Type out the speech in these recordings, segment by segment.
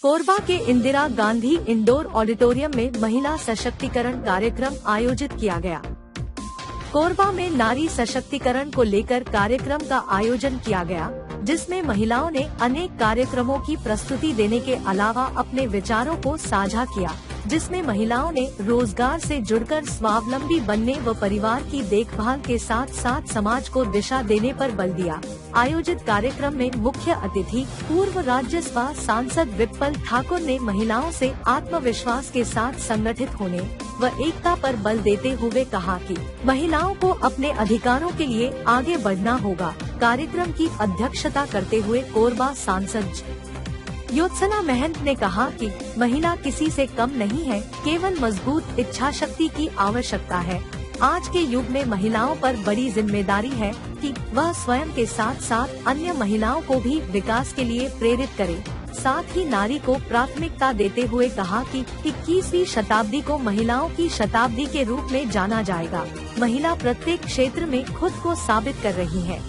कोरबा के Indira Gandhi indoor auditorium में महिला सशक्तिकरण कार्यक्रम आयोजित किया गया। कोरबा में नारी सशक्तिकरण को लेकर कार्यक्रम का आयोजन किया गया, जिसमें महिलाओं ने अनेक कार्यक्रमों की प्रस्तुति देने के अलावा अपने विचारों को साझा किया, जिसमें महिलाओं ने रोजगार से जुड़कर स्वावलंबी बनने व परिवार की देखभाल के साथ साथ समाज को दिशा देने पर बल दिया। आयोजित कार्यक्रम में मुख्य अतिथि पूर्व राज्यसभा सांसद विप्पल ठाकुर ने महिलाओं से आत्मविश्वास के साथ संगठित होने व एकता पर बल देते हुए कहा कि महिलाओं को अपने अधिकारों के लिए आगे बढ़ना होगा। कार्यक्रम की अध्यक्षता करते हुए कोरबा सांसद ज्योत्सना महंत ने कहा कि महिला किसी से कम नहीं है, केवल मजबूत इच्छा शक्ति की आवश्यकता है। आज के युग में महिलाओं पर बड़ी जिम्मेदारी है कि वह स्वयं के साथ साथ अन्य महिलाओं को भी विकास के लिए प्रेरित करें। साथ ही नारी को प्राथमिकता देते हुए कहा कि 21वीं शताब्दी को महिलाओं की शताब्दी के रूप में जाना जाएगा। महिला प्रत्येक क्षेत्र में खुद को साबित कर रही है।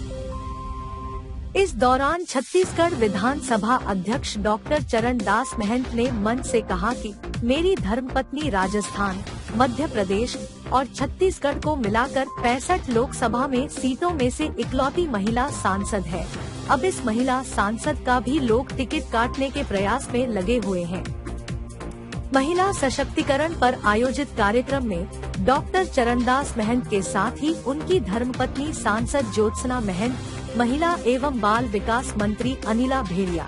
इस दौरान छत्तीसगढ़ विधानसभा अध्यक्ष डॉक्टर चरणदास महंत ने मंच से कहा कि मेरी धर्मपत्नी राजस्थान, मध्य प्रदेश और छत्तीसगढ़ को मिलाकर 65 लोकसभा में सीटों में से इकलौती महिला सांसद है। अब इस महिला सांसद का भी लोग टिकट काटने के प्रयास में लगे हुए हैं। महिला सशक्तिकरण पर आयोजित कार्यक्रम में डॉक्टर चरणदास महंत के साथ ही उनकी धर्मपत्नी सांसद ज्योत्सना महंत, महिला एवं बाल विकास मंत्री अनिला भेड़िया,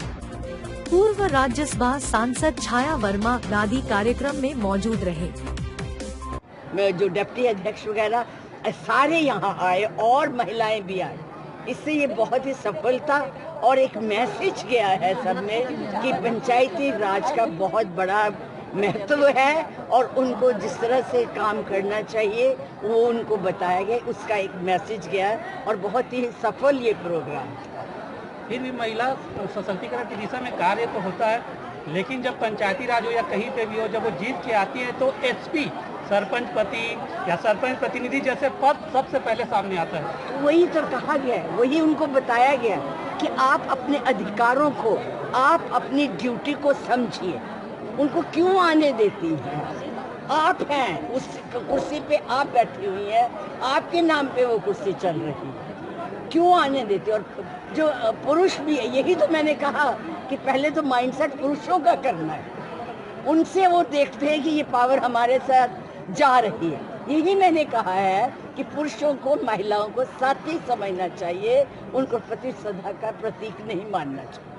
पूर्व राज्यसभा सांसद छाया वर्मा आदि कार्यक्रम में मौजूद रहे। मैं जो डिप्टी अध्यक्ष वगैरह सारे यहाँ आए और महिलाएं भी आई। इससे ये बहुत ही सफलता और एक मैसेज गया है सब में कि पंचायती राज का बहुत बड़ा महत्व है और उनको जिस तरह से काम करना चाहिए वो उनको बताया गया, उसका एक मैसेज गया है और बहुत ही सफल ये प्रोग्राम। फिर भी महिला सशक्तिकरण की दिशा में कार्य तो होता है, लेकिन जब पंचायती राज हो या कहीं पे भी हो, जब वो जीत के आती है तो एसपी, सरपंच पति या सरपंच प्रतिनिधि जैसे पद सबसे पहले सामने आता है। वही तो कहा गया है, वही उनको बताया गया कि आप अपने अधिकारों को, आप अपनी ड्यूटी को समझिए। उनको क्यों आने देती हैं? आप हैं उस कुर्सी पे, आप बैठी हुई हैं, आपके नाम पे वो कुर्सी चल रही है, क्यों आने देती? और जो पुरुष भी है, यही तो मैंने कहा कि पहले तो माइंडसेट पुरुषों का करना है, उनसे वो देखते हैं कि ये पावर हमारे साथ जा रही है। यही मैंने कहा है कि पुरुषों को, महिलाओं को साथी समझना चाहिए, उनको प्रतिस्पर्धा का प्रतीक नहीं मानना चाहिए।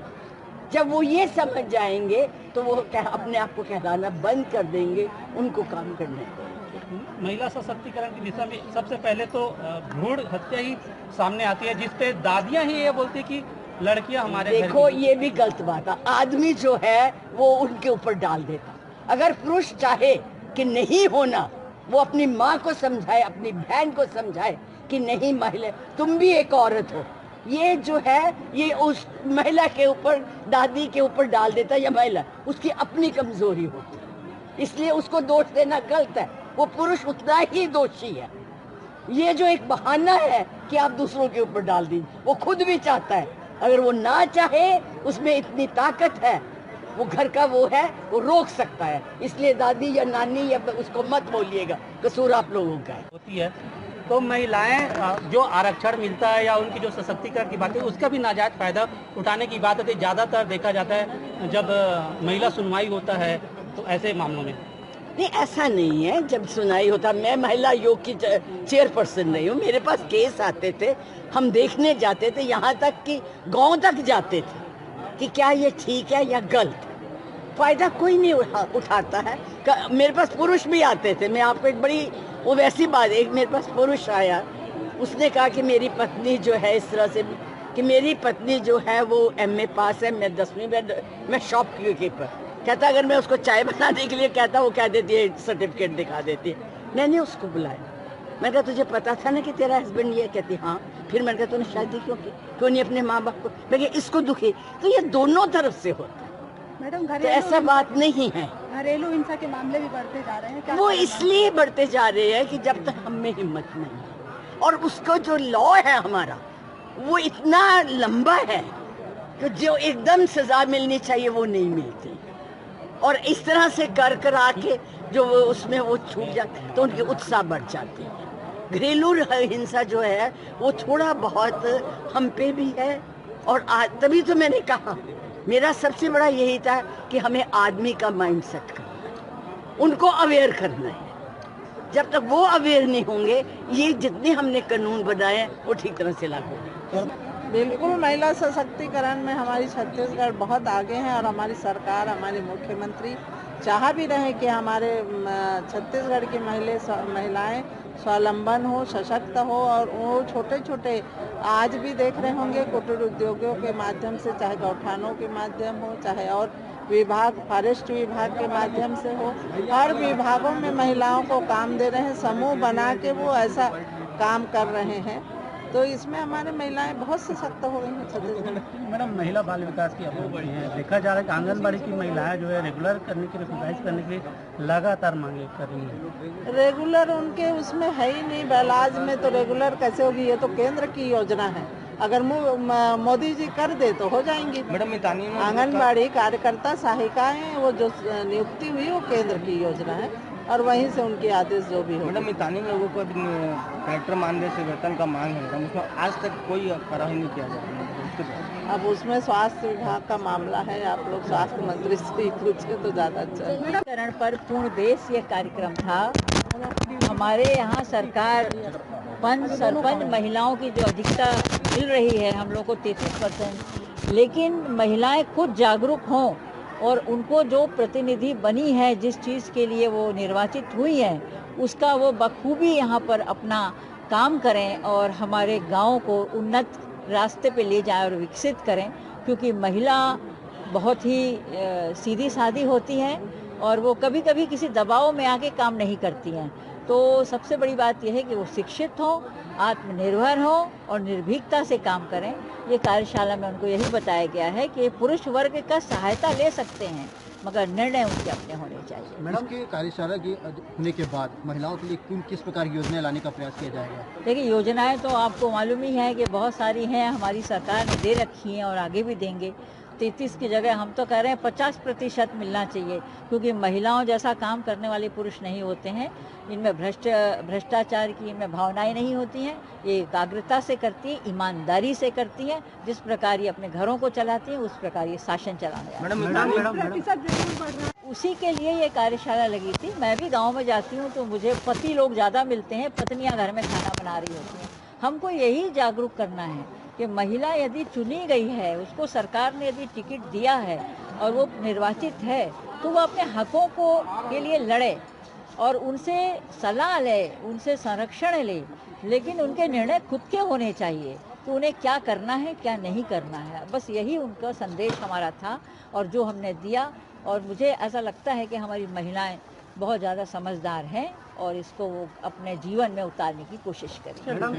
जब वो ये समझ जाएंगे तो वो अपने आप को कहलाना बंद कर देंगे, उनको काम करने देंगे। महिला सशक्तिकरण की दिशा में सबसे पहले तो भ्रूण हत्या ही सामने आती है, जिसपे दादियां ही ये बोलती कि लड़कियां हमारे देखो, ये भी गलत बात है। आदमी जो है वो उनके ऊपर डाल देता। अगर पुरुष चाहे कि नहीं होना, वो अपनी माँ को समझाए, अपनी बहन को समझाए कि नहीं महिला, तुम भी एक औरत हो। ये जो है ये उस महिला के ऊपर, दादी के ऊपर डाल देता है। या महिला, उसकी अपनी कमजोरी होती है, इसलिए उसको दोष देना गलत है। वो पुरुष उतना ही दोषी है। ये जो एक बहाना है कि आप दूसरों के ऊपर डाल दीजिए, वो खुद भी चाहता है। अगर वो ना चाहे, उसमें इतनी ताकत है, वो घर का वो है, वो रोक सकता है। इसलिए दादी या नानी या उसको मत बोलिएगा, कसूर आप लोगों का होती है। तो महिलाएं जो आरक्षण मिलता है या उनकी जो सशक्तिकरण की बात है, उसका भी नाजायज फायदा उठाने की बात होती है। ज़्यादातर देखा जाता है जब महिला सुनवाई होता है तो ऐसे मामलों में नहीं, ऐसा नहीं है। जब सुनाई होता, मैं महिला आयोग की चेयरपर्सन नहीं हूँ, मेरे पास केस आते थे, हम देखने जाते थे, यहाँ तक कि गांव तक जाते थे कि क्या ये ठीक है या गलत। फायदा कोई नहीं उठाता है। मेरे पास पुरुष भी आते थे। मैं आपको एक बड़ी वो वैसी बात, एक मेरे पास पुरुष आया, उसने कहा कि मेरी पत्नी जो है इस तरह से, कि मेरी पत्नी जो है वो MA पास है, मैं 10वीं में, मैं शॉपकीपर। कहता अगर मैं उसको चाय बनाने के लिए कहता, वो कह देती है सर्टिफिकेट दिखा देती है। मैंने उसको बुलाया, मैंने कहा तुझे पता था ना कि तेरा हस्बैंड ये? कहती हाँ। फिर मैंने कहा तूने शादी क्यों की? क्यों नहीं अपने माँ बाप को? मैं कहा इसको दुखी। तो ये दोनों तरफ से होता है मैडम। तो ऐसा बात नहीं है। घरेलू हिंसा के मामले भी बढ़ते जा रहे हैं क्या? वो इसलिए बढ़ते जा रहे हैं कि जब तक हम में हिम्मत नहीं है, और उसको जो लॉ है हमारा वो इतना लंबा है कि जो एकदम सजा मिलनी चाहिए वो नहीं मिलती। और इस तरह से कर आके जो उसमें वो छूट जाते तो उनकी उत्साह बढ़ जाती है। घरेलू हिंसा जो है वो थोड़ा बहुत हम पे भी है, और तभी तो मैंने कहा मेरा सबसे बड़ा यही था कि हमें आदमी का माइंडसेट करना है, उनको अवेयर करना है। जब तक वो अवेयर नहीं होंगे, ये जितने हमने कानून बनाए वो ठीक तरह से लागू होंगे। बिल्कुल, महिला सशक्तिकरण में हमारी छत्तीसगढ़ बहुत आगे है और हमारी सरकार, हमारे मुख्यमंत्री चाह भी रहे कि हमारे छत्तीसगढ़ की महिलाएं स्वावलंबन हो, सशक्त हो, और वो छोटे छोटे आज भी देख रहे होंगे कुटीर उद्योगों के माध्यम से, चाहे गौठानों के माध्यम हो, चाहे और विभाग, फॉरेस्ट विभाग के माध्यम से हो, हर विभागों में महिलाओं को काम दे रहे हैं, समूह बना के वो ऐसा काम कर रहे हैं। तो इसमें हमारे महिलाएं बहुत सशक्त हो रही हैं छत्तीसगढ़। मैडम, महिला बाल विकास की अभी बढ़ी है, देखा जा रहा है कि आंगनबाड़ी की महिलाएं जो है रेगुलर करने के लिए, रिकॉग्नाइज करने के लिए लगातार मांगे कर रही हैं। रेगुलर उनके उसमें है ही नहीं, बैलाज में तो रेगुलर कैसे होगी? ये तो केंद्र की योजना है, अगर मोदी जी कर दे तो हो जाएंगी। मैडम, आंगनबाड़ी कार्यकर्ता सहायिकाएं वो जो नियुक्ति हुई वो केंद्र की योजना है और वहीं से उनके आदेश जो भी हो। मैडम, मितानी लोगों को कलेक्टर मानदेय से वेतन का मांग है मैडम, उसमें आज तक कोई कार्रवाई नहीं किया जा रहा है। अब उसमें स्वास्थ्य विभाग का मामला है, आप लोग स्वास्थ्य मंत्री से ही पूछे तो ज्यादा अच्छा है। करण पर पूर्ण देश ये कार्यक्रम था। हमारे यहाँ सरकार पंच सरपंच महिलाओं की जो अधिकता मिल रही है हम लोग को 33%, लेकिन महिलाएं खुद जागरूक हों और उनको जो प्रतिनिधि बनी है, जिस चीज़ के लिए वो निर्वाचित हुई है, उसका वो बखूबी यहाँ पर अपना काम करें और हमारे गांव को उन्नत रास्ते पे ले जाएं और विकसित करें। क्योंकि महिला बहुत ही सीधी सादी होती हैं और वो कभी कभी किसी दबाव में आके काम नहीं करती हैं। तो सबसे बड़ी बात यह है कि वो शिक्षित हों, आत्मनिर्भर हों और निर्भीकता से काम करें। ये कार्यशाला में उनको यही बताया गया है कि पुरुष वर्ग का सहायता ले सकते हैं, मगर निर्णय उनके अपने होने चाहिए। मैडम, की कार्यशाला की होने के बाद महिलाओं के लिए किस प्रकार की योजनाएं लाने का प्रयास किया जाएगा? देखिए, योजनाएं तो आपको मालूम ही है कि बहुत सारी हैं, हमारी सरकार ने दे रखी हैं और आगे भी देंगे। 33 की जगह हम तो कह रहे हैं 50% मिलना चाहिए, क्योंकि महिलाओं जैसा काम करने वाले पुरुष नहीं होते हैं। इनमें भ्रष्टाचार की इनमें भावनाएं नहीं होती हैं। ये एकाग्रता से करती हैं, ईमानदारी से करती हैं। जिस प्रकार ये अपने घरों को चलाती हैं, उस प्रकार ये शासन चलाने वाले। उसी के लिए ये कार्यशाला लगी थी। मैं भी गाँव में जाती हूँ तो मुझे पति लोग ज़्यादा मिलते हैं, पत्नियाँ घर में खाना बना रही होती हैं। हमको यही जागरूक करना है कि महिला यदि चुनी गई है, उसको सरकार ने यदि टिकट दिया है और वो निर्वाचित है, तो वो अपने हकों के लिए लड़े और उनसे सलाह ले, उनसे संरक्षण ले, लेकिन उनके निर्णय खुद के होने चाहिए कि उन्हें क्या करना है, क्या नहीं करना है। बस यही उनका संदेश हमारा था और जो हमने दिया। और मुझे ऐसा लगता है कि हमारी महिलाएं बहुत ज़्यादा समझदार हैं और इसको वो अपने जीवन में उतारने की कोशिश करें।